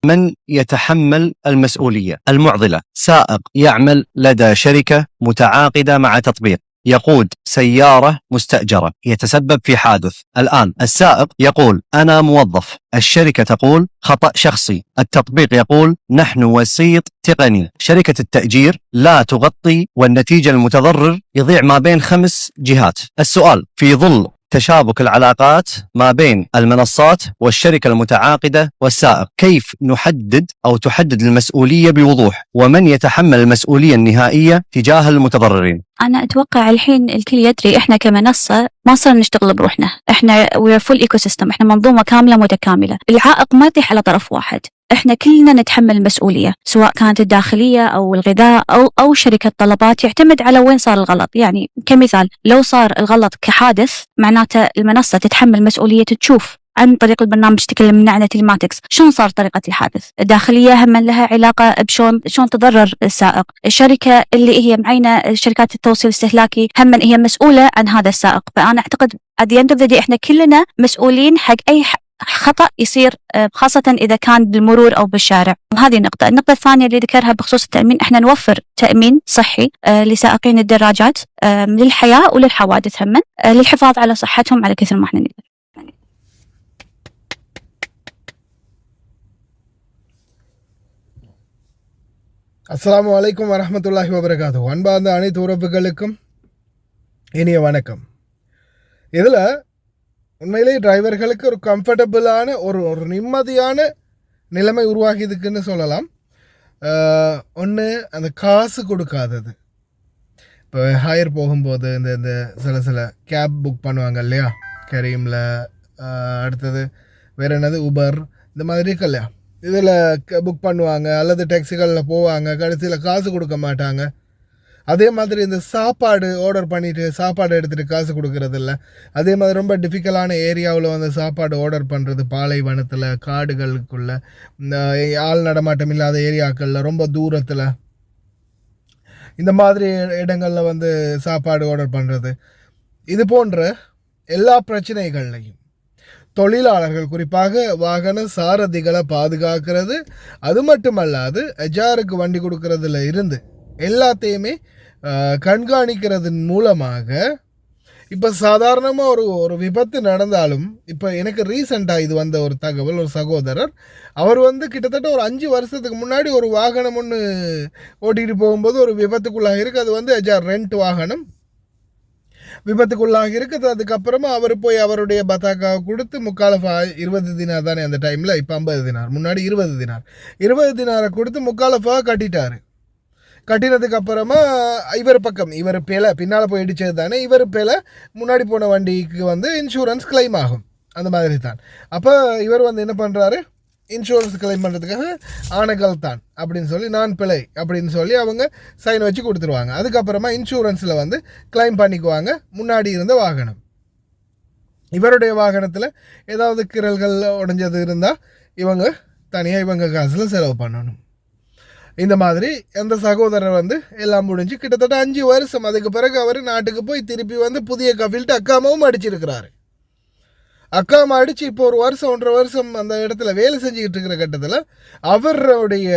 من يتحمل المسؤولية؟ المعضلة: سائق يعمل لدى شركة متعاقدة مع تطبيق، يقود سيارة مستأجرة، يتسبب في حادث. الآن السائق يقول أنا موظف، الشركة تقول خطأ شخصي، التطبيق يقول نحن وسيط تقني، شركة التأجير لا تغطي، والنتيجة المتضرر يضيع ما بين 5 جهات. السؤال: في ظل تشابك العلاقات ما بين المنصات والشركة المتعاقدة والسائق، كيف نحدد أو تحدد المسؤولية بوضوح؟ ومن يتحمل المسؤولية النهائية تجاه المتضررين؟ أنا أتوقع الحين الكل يدري إحنا كمنصة ما صرنا نشتغل بروحنا، إحنا we're full ecosystem، إحنا منظومة كاملة متكاملة. العائق ما يطيح على طرف واحد، إحنا كلنا نتحمل المسؤولية، سواء كانت الداخلية أو الغذاء أو شركة طلبات، يعتمد على وين صار الغلط. يعني كمثال، لو صار الغلط كحادث معناته المنصة تتحمل مسؤولية، تشوف عن طريق البرنامج تكلمنا عن تيلماتكس شلون صار طريقة الحادث. الداخلية هم لها علاقة بشلون تضرر السائق. الشركة اللي هي معينة شركات التوصيل الاستهلاكي هم هي مسؤولة عن هذا السائق. فأنا أعتقد at the end of the day إحنا كلنا مسؤولين حق أي خطأ يصير، خاصة إذا كان بالمرور أو بالشارع. وهذه النقطة الثانية اللي ذكرها بخصوص التأمين، إحنا نوفر تأمين صحي لسائقين الدراجات للحياة وللحوادث هم للحفاظ على صحتهم على كثر ما إحنا نقدر. அஸ்ஸலாமு அலைக்கும் வரஹ்மத்துல்லாஹி வபரகாத்துஹு. அன்பார்ந்த அனைத்து உறவுகளுக்கும் இனிய வணக்கம். இதில் உண்மையிலேயே டிரைவர்களுக்கு ஒரு கம்ஃபர்டபுளான ஒரு நிம்மதியான நிலைமை உருவாகிதுக்குன்னு சொல்லலாம். ஒன்று, அந்த காசு கொடுக்காதது. இப்போ ஹையர் போகும்போது இந்த சில கேப் புக் பண்ணுவாங்க இல்லையா, கரீமில், அடுத்தது வேறு என்னது உபர், இந்த மாதிரி இருக்கு இல்லையா, இதில் புக் பண்ணுவாங்க அல்லது டாக்ஸிகளில் போவாங்க, கடைசியில் காசு கொடுக்க மாட்டாங்க. அதே மாதிரி இந்த சாப்பாடு ஆர்டர் பண்ணிவிட்டு சாப்பாடு எடுத்துகிட்டு காசு கொடுக்கறதில்ல. அதே மாதிரி ரொம்ப டிஃபிகல்ட்டான ஏரியாவில் வந்து சாப்பாடு ஆர்டர் பண்ணுறது, பாலைவனத்தில், காடுகளுக்குள்ளே, இந்த ஆள் நடமாட்டம் இல்லாத ஏரியாக்களில், ரொம்ப தூரத்தில், இந்த மாதிரி இடங்களில் வந்து சாப்பாடு ஆர்டர் பண்ணுறது, இது போன்ற எல்லா பிரச்சனைகள்லையும் தொழிலாளர்கள், குறிப்பாக வாகன சாரதிகளை பாதுகாக்கிறது, அது மட்டுமல்லாது எஜாருக்கு வண்டி கொடுக்கறதுல இருந்து எல்லாத்தையுமே கண்காணிக்கிறதன் மூலமாக இப்போ சாதாரணமாக ஒரு விபத்து நடந்தாலும், இப்போ எனக்கு ரீசெண்டாக இது வந்த ஒரு தகவல், ஒரு சகோதரர் அவர் வந்து கிட்டத்தட்ட ஒரு 5 வருஷத்துக்கு முன்னாடி ஒரு வாகனம் ஒன்று ஓட்டிகிட்டு போகும்போது ஒரு விபத்துக்குள்ளாக இருக்குது. அது வந்து எஜார் ரெண்ட் வாகனம் விபத்துக்குள்ளாக இருக்குது. அதுக்கப்புறமா அவர் போய் அவருடைய பத்தாக்காவை கொடுத்து முக்காலஃபா 20 தினார் தானே அந்த டைமில், இப்போ 50 தினார், முன்னாடி 20 தினாரை கொடுத்து முக்காலஃபா கட்டிட்டார். கட்டினதுக்கு அப்புறமா இவர் பேல பின்னால் போய் இடித்தது தானே, இவர் பேல முன்னாடி போன வண்டிக்கு வந்து இன்சூரன்ஸ் கிளைம் ஆகும். அந்த மாதிரி தான். அப்போ இவர் வந்து என்ன பண்ணுறாரு, இன்சூரன்ஸ் கிளைம் பண்ணுறதுக்காக ஆணைகள் தான் அப்படின்னு சொல்லி, நான் பிழை அப்படின்னு சொல்லி அவங்க சைன் வச்சு கொடுத்துருவாங்க. அதுக்கப்புறமா இன்சூரன்ஸில் வந்து கிளைம் பண்ணிக்குவாங்க முன்னாடி இருந்த வாகனம். இவருடைய வாகனத்தில் ஏதாவது கிரல்கள் உடைஞ்சது இருந்தால் இவங்க தனியாக இவங்க காசில் செலவு பண்ணணும். இந்த மாதிரி அந்த சகோதரர் வந்து எல்லாம் முடிஞ்சு கிட்டத்தட்ட 5 வருஷம். அதுக்கு பிறகு அவர் நாட்டுக்கு போய் திருப்பி வந்து புதிய கஃபில்ட்டு அக்காமாவும் அடிச்சிருக்கிறாரு. அக்காமா அடித்து இப்போ 1 வருஷம் 1.5 வருஷம் அந்த இடத்துல வேலை செஞ்சுக்கிட்டு இருக்கிற கட்டத்தில் அவருடைய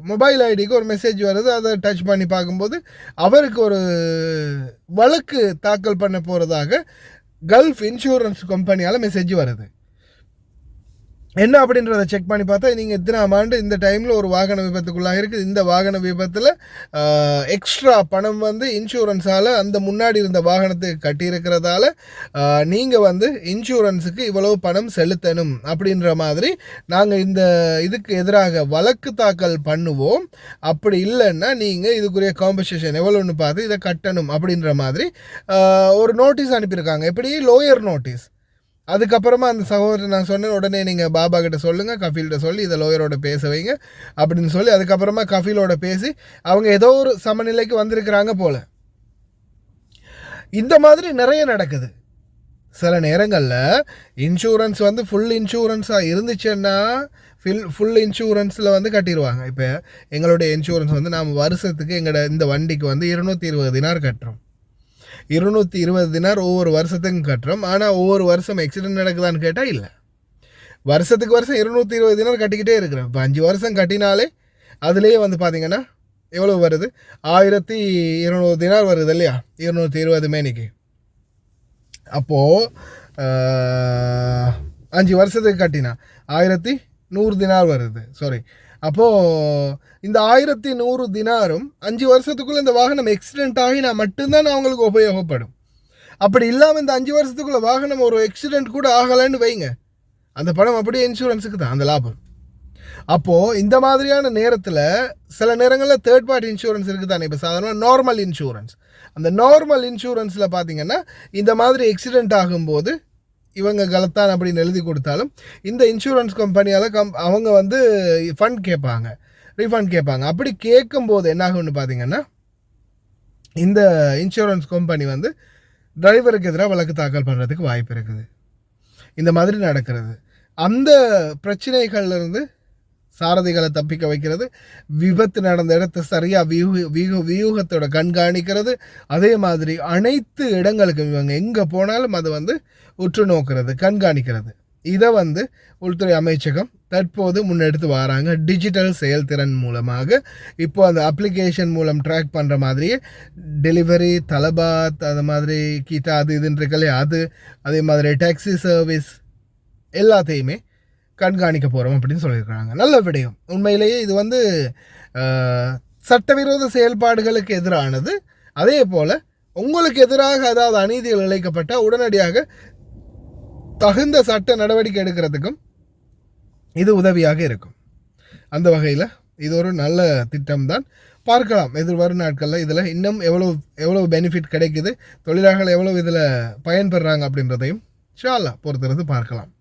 மொபைல் ஐடிக்கு ஒரு மெசேஜ் வருது. அதை டச் பண்ணி பார்க்கும்போது அவருக்கு ஒரு வழக்கு தாக்கல் பண்ண போகிறதாக கல்ஃப் இன்சூரன்ஸ் கம்பெனியால் மெசேஜ் வருது. என்ன அப்படின்றத செக் பண்ணி பார்த்தா, நீங்கள் இத்தனாம் ஆண்டு இந்த டைமில் ஒரு வாகன விபத்துக்குள்ளாக இருக்குது, இந்த வாகன விபத்தில் எக்ஸ்ட்ரா பணம் வந்து இன்சூரன்ஸால் அந்த முன்னாடி இருந்த வாகனத்துக்கு கட்டியிருக்கிறதால நீங்கள் வந்து இன்சூரன்ஸுக்கு இவ்வளவு பணம் செலுத்தணும் அப்படின்ற மாதிரி நாங்கள் இந்த இதுக்கு எதிராக வழக்கு தாக்கல் பண்ணுவோம். அப்படி இல்லைன்னா நீங்கள் இதுக்குரிய காம்பன்சேஷன் எவ்வளோன்னு பார்த்து இதை கட்டணும் அப்படின்ற மாதிரி ஒரு நோட்டீஸ் அனுப்பியிருக்காங்க. எப்படி, லோயர் நோட்டீஸ். அதுக்கப்புறமா அந்த சகோதரர் நான் சொன்னேன், உடனே நீங்கள் பாபா கிட்ட சொல்லுங்கள், கஃபீல்கிட்ட சொல்லி இதை லோயரோட பேச வைங்க அப்படின்னு சொல்லி, அதுக்கப்புறமா கஃபீலோட பேசி அவங்க ஏதோ ஒரு சமநிலைக்கு வந்திருக்கிறாங்க போல். இந்த மாதிரி நிறைய நடக்குது. சில நேரங்களில் இன்சூரன்ஸ் வந்து ஃபுல் இன்சூரன்ஸாக இருந்துச்சுன்னா ஃபுல் இன்சூரன்ஸில் வந்து கட்டிடுவாங்க. இப்போ எங்களுடைய இன்சூரன்ஸ் வந்து நாம் வருஷத்துக்கு இந்த வண்டிக்கு வந்து 220 தினார் கட்டுறோம். 220 தினார் ஒவ்வொரு வருஷத்துக்கும் கட்டுறோம். ஆனால் ஒவ்வொரு வருஷம் ஆக்சிடென்ட் நடக்குதான்னு கேட்டால் இல்லை. வருஷத்துக்கு வருஷம் 220 தினார் கட்டிக்கிட்டே இருக்கிறேன். இப்போ 5 வருஷம் கட்டினாலே அதுலேயே வந்து பார்த்தீங்கன்னா எவ்வளோ வருது, 1200 தினார் வருது இல்லையா, 220 மேனிக்கு. அப்போது 5 வருஷத்துக்கு கட்டினா 1100 தினார் வருது. அப்போது இந்த 1100 தினாரும் 5 வருஷத்துக்குள்ளே இந்த வாகனம் எக்ஸிடென்ட் ஆகினா மட்டும்தான் அவங்களுக்கு உபயோகப்படும். அப்படி இல்லாமல் இந்த 5 வருஷத்துக்குள்ளே வாகனம் ஒரு எக்ஸிடென்ட் கூட ஆகலைன்னு வைங்க, அந்த பணம் அப்படியே இன்சூரன்ஸுக்கு தான் அந்த லாபம். அப்போது இந்த மாதிரியான நேரத்தில் சில நேரங்களில் தேர்ட் பார்ட்டி இன்சூரன்ஸ் இருக்குது தானே. இப்போ சாதாரணமாக நார்மல் இன்சூரன்ஸ், அந்த நார்மல் இன்சூரன்ஸில் பார்த்தீங்கன்னா இந்த மாதிரி எக்ஸிடென்ட் ஆகும்போது இவங்க கலத்தான் அப்படின்னு எழுதி கொடுத்தாலும் இந்த இன்சூரன்ஸ் கம்பெனியால் அவங்க வந்து ஃபண்ட் கேட்பாங்க, ரீஃபண்ட் கேட்பாங்க. அப்படி கேட்கும்போது என்ன ஆகும்னு பார்த்தீங்கன்னா இந்த இன்சூரன்ஸ் கம்பெனி வந்து டிரைவருக்கு எதிராக வழக்கு தாக்கல் பண்ணுறதுக்கு வாய்ப்பு இருக்குது. இந்த மாதிரி நடக்கிறது. அந்த பிரச்சனைகள்லேருந்து சாரதிகளை தப்பிக்க வைக்கிறது, விபத்து நடந்த இடத்தை சரியாக வியூகத்தோட கண்காணிக்கிறது, அதே மாதிரி அனைத்து இடங்களுக்கும் இவங்க எங்கே போனாலும் அதை வந்து உற்று நோக்கிறது, கண்காணிக்கிறது. இதை வந்து உள்துறை அமைச்சகம் தற்போது முன்னெடுத்து வராங்க. டிஜிட்டல் செயல்திறன் மூலமாக இப்போ அந்த அப்ளிகேஷன் மூலம் ட்ராக் பண்ணுற மாதிரியே டெலிவரி, தலபாத், அது மாதிரி கீட்டா, அது இதுன்னு இருக்கலையே அது, அதே மாதிரி டாக்ஸி சர்வீஸ் எல்லாத்தையுமே கண்காணிக்க போகிறோம் அப்படின்னு சொல்லியிருக்கிறாங்க. நல்ல விடயம். உண்மையிலேயே இது வந்து சட்டவிரோத செயல்பாடுகளுக்கு எதிரானது. அதே போல் உங்களுக்கு எதிராக அதாவது அநீதிகள் இழைக்கப்பட்டால் உடனடியாக தகுந்த சட்ட நடவடிக்கை எடுக்கிறதுக்கும் இது உதவியாக இருக்கும். அந்த வகையில் இது ஒரு நல்ல திட்டம்தான். பார்க்கலாம் எதிர்வரும் நாட்களில் இதில் இன்னும் எவ்வளோ பெனிஃபிட் கிடைக்குது, தொழிலாளர்கள் எவ்வளோ இதில் பயன்பெறாங்க அப்படின்றதையும் இன்ஷா அல்லாஹ் பொறுத்திருந்து பார்க்கலாம்.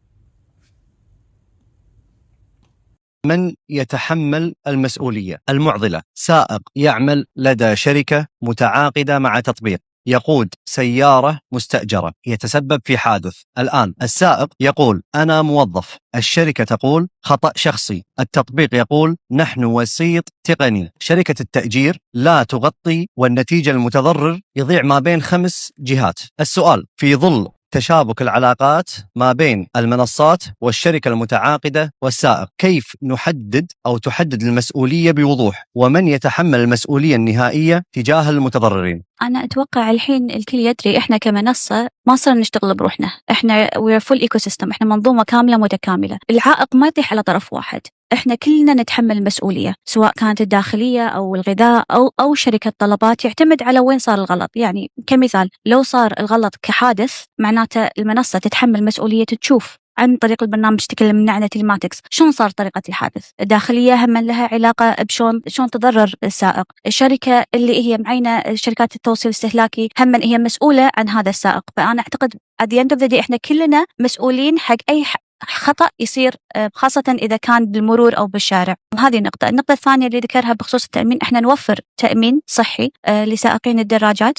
من يتحمل المسؤولية؟ المعضلة. سائق يعمل لدى شركة متعاقدة مع تطبيق، يقود سيارة مستأجرة، يتسبب في حادث. الآن السائق يقول أنا موظف، الشركة تقول خطأ شخصي، التطبيق يقول نحن وسيط تقني، شركة التأجير لا تغطي، والنتيجة المتضرر يضيع ما بين 5 جهات. السؤال: في ظل تشابك العلاقات ما بين المنصات والشركة المتعاقدة والسائق، كيف نحدد أو تحدد المسؤولية بوضوح؟ ومن يتحمل المسؤولية النهائية تجاه المتضررين؟ أنا أتوقع الحين الكل يدري إحنا كمنصة ما صرنا نشتغل بروحنا، إحنا we're full ecosystem، إحنا منظومة كاملة متكاملة. العائق ما يطيح على طرف واحد، إحنا كلنا نتحمل المسؤولية، سواء كانت الداخلية أو الغذاء أو شركة طلبات، يعتمد على وين صار الغلط. يعني كمثال لو صار الغلط كحادث معناته المنصة تتحمل مسؤولية، تشوف عن طريق البرنامج تكلمنا عن تيلماتكس شلون صار طريقة الحادث. الداخلية هم لها علاقة بشون تضرر السائق. الشركة اللي هي معينة شركات التوصيل الاستهلاكي هم هي مسؤولة عن هذا السائق. فأنا أعتقد at the end of the day إحنا كلنا مسؤولين حق أي خطأ يصير، خاصة إذا كان بالمرور أو بالشارع. وهذه النقطة الثانية اللي ذكرها بخصوص التأمين، إحنا نوفر تأمين صحي لسائقين الدراجات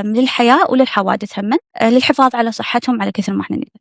للحياة وللحوادث، هم للحفاظ على صحتهم على كثر ما إحنا نقدر.